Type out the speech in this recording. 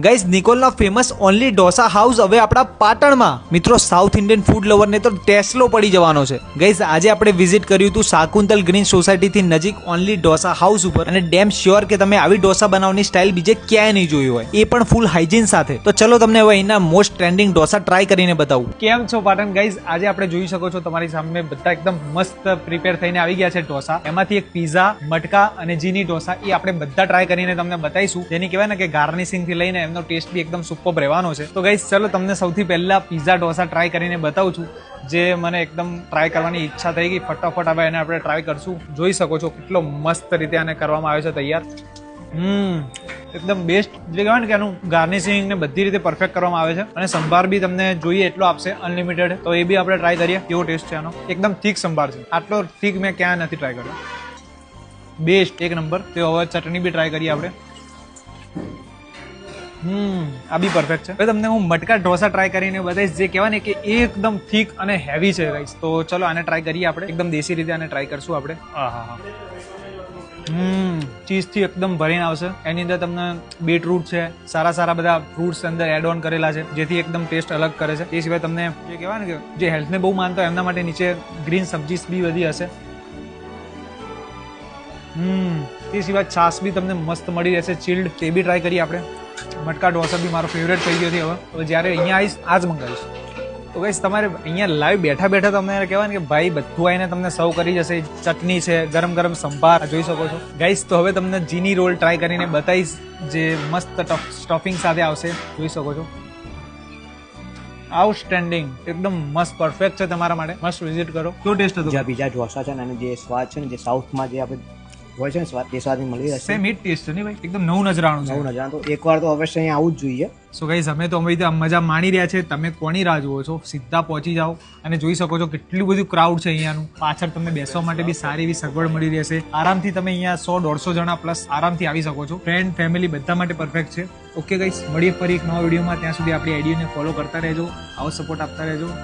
Guys નિકોલના famous only dosa house હવે આપણા પાટણમાં. મિત્રો સાઉથ ઇન્ડિયન ફૂડ લવરને તો ટેસ્લો પડી જવાનો છે. ગાઈઝ આજે આપણે વિઝિટ કર્યું હતું શાકુંતલ ગ્રીન સોસાયટીથી નજીક ઓનલી ઢોસા હાઉસ ઉપર, અને ડેમ શ્યોર કે તમે આવી ઢોસા બનાવવાની સ્ટાઇલ બીજે ક્યાંય નહીં જોઈ હોય, એ પણ ફૂલ હાઇજીન સાથે. તો ચલો તમને હવે અહીંના મોસ્ટ ટ્રેન્ડિંગ ઢોસા ટ્રાય કરીને બતાવું. કેમ છો પાટણ ગાઈઝ? આજે આપણે જોઈ શકો છો તમારી સામે બધા એકદમ મસ્ત પ્રિપેર થઈને આવી ગયા છે ઢોસા. એમાંથી એક પીઝા, મટકા અને જીની ઢોસા એ આપણે બધા ટ્રાય કરીને તમને બતાવીશું. જેની કહેવાય ને કે ગાર્નિશિંગ થી લઈને એમનો ટેસ્ટ બી એકદમ સુપર રહેવાનો છે. તો ગાઈસ ચલો તમને સૌથી પહેલા પીઝા ઢોસા ટ્રાય કરીને બતાવું છું, જે મને એકદમ ટ્રાય કરવાની ઈચ્છા થઈ ગઈ. ફટાફટ હવે એને આપણે ટ્રાય કરશું. જોઈ શકો છો કેટલો મસ્ત રીતે આને કરવામાં આવે છે તૈયાર. એકદમ બેસ્ટ જે કહેવાય ને કે એનું ગાર્નિશિંગ ને બધી રીતે પરફેક્ટ કરવામાં આવે છે, અને સંભાર બી તમને જોઈએ એટલો આપશે અનલિમિટેડ. તો એ બી આપણે ટ્રાય કરીએ કેવો ટેસ્ટ છે આનો. એકદમ થીક સંભાર છે, આટલો થીક મેં ક્યાં નથી ટ્રાય કર્યો. બેસ્ટ, એક નંબર. તો હવે ચટણી બી ટ્રાય કરીએ આપણે. આ બી પરફેક્ટ છે. હવે તમને હું મટકા ઢોસા ટ્રાય કરીને બતાવીશ, જે કહેવાય ને કે એકદમ થીક અને હેવી છે ગાઈસ. તો ચલો આને ટ્રાય કરીએ આપણે. એકદમ દેશી રીતે આને ટ્રાય કરશું આપણે. ચીઝ થી એકદમ ભરીને આવશે. એની અંદર તમને બીટરૂટ છે, સારા બધા ફ્રૂટ્સ અંદર એડ ઓન કરેલા છે, જેથી એકદમ ટેસ્ટ અલગ કરે છે. એ સિવાય તમને જે કહેવાય ને કે જે હેલ્થને બહુ માનતા હોય એમના માટે નીચે ગ્રીન સબ્જીસ બી બધી હશે. તે સિવાય છાસ બી તમને મસ્ત મળી રહેશે ચિલ્ડ. તે બી ટ્રાય કરીએ આપણે. મટકા ઢોસા બી મારો ફેવરેટ થઈ ગયો છે. હવે જ્યારે અહીંયા આવીશ આ જ મંગાવીશ. તો ગાઈસ તમારે અહીંયા લાઈવ બેઠા તમને કહેવાય ને કે ભાઈ બધું આવીને તમને સર્વ કરી જશે. ચટણી છે, ગરમ સંભાર જોઈ શકો છો ગાઈસ. તો હવે તમને જીની રોલ ટ્રાય કરીને બતાવીશ, જે મસ્ત સ્ટફિંગ સાથે આવશે. જોઈ શકો છો. આઉટસ્ટેન્ડિંગ, એકદમ મસ્ત પરફેક્ટ છે તમારા માટે. મસ્ત વિઝિટ કરો. કેવો ટેસ્ટ હતો? જે બીજા ઢોસા છે ને, જે સ્વાદ છે ને, જે સાઉથમાં જે આપણે હોય છે ને સ્વાદ, એ સ્વાદ મળી રહેશે. સેમ હિટ ટેસ્ટ છે ને ભાઈ, એકદમ નવું નજરાણું છે. નવું નજરાણું તો એકવાર તો અવશ્ય અહીંયા આવવું જ જોઈએ. સો ગાઈઝ અમે તો મજા માણી રહ્યા છે. તમે કોની રાહ જુઓ છો? સીધા પહોંચી જાઓ. અને જોઈ શકો છો કેટલું બધું ક્રાઉડ છે અહીંયાનું. પાછળ તમને બેસવા માટે બી સારી એવી સગવડ મળી રહેશે. આરામથી તમે અહીંયા 100-150 જણા પ્લસ આરામથી આવી શકો છો. ફ્રેન્ડ, ફેમિલી બધા માટે પરફેક્ટ છે. ઓકે ગાઈઝ, મળીએ ફરી એક નવા વિડીયોમાં. ત્યાં સુધી આપણી આઈડીને ફોલો કરતા રહેજો, આવો સપોર્ટ આપતા રહેજો.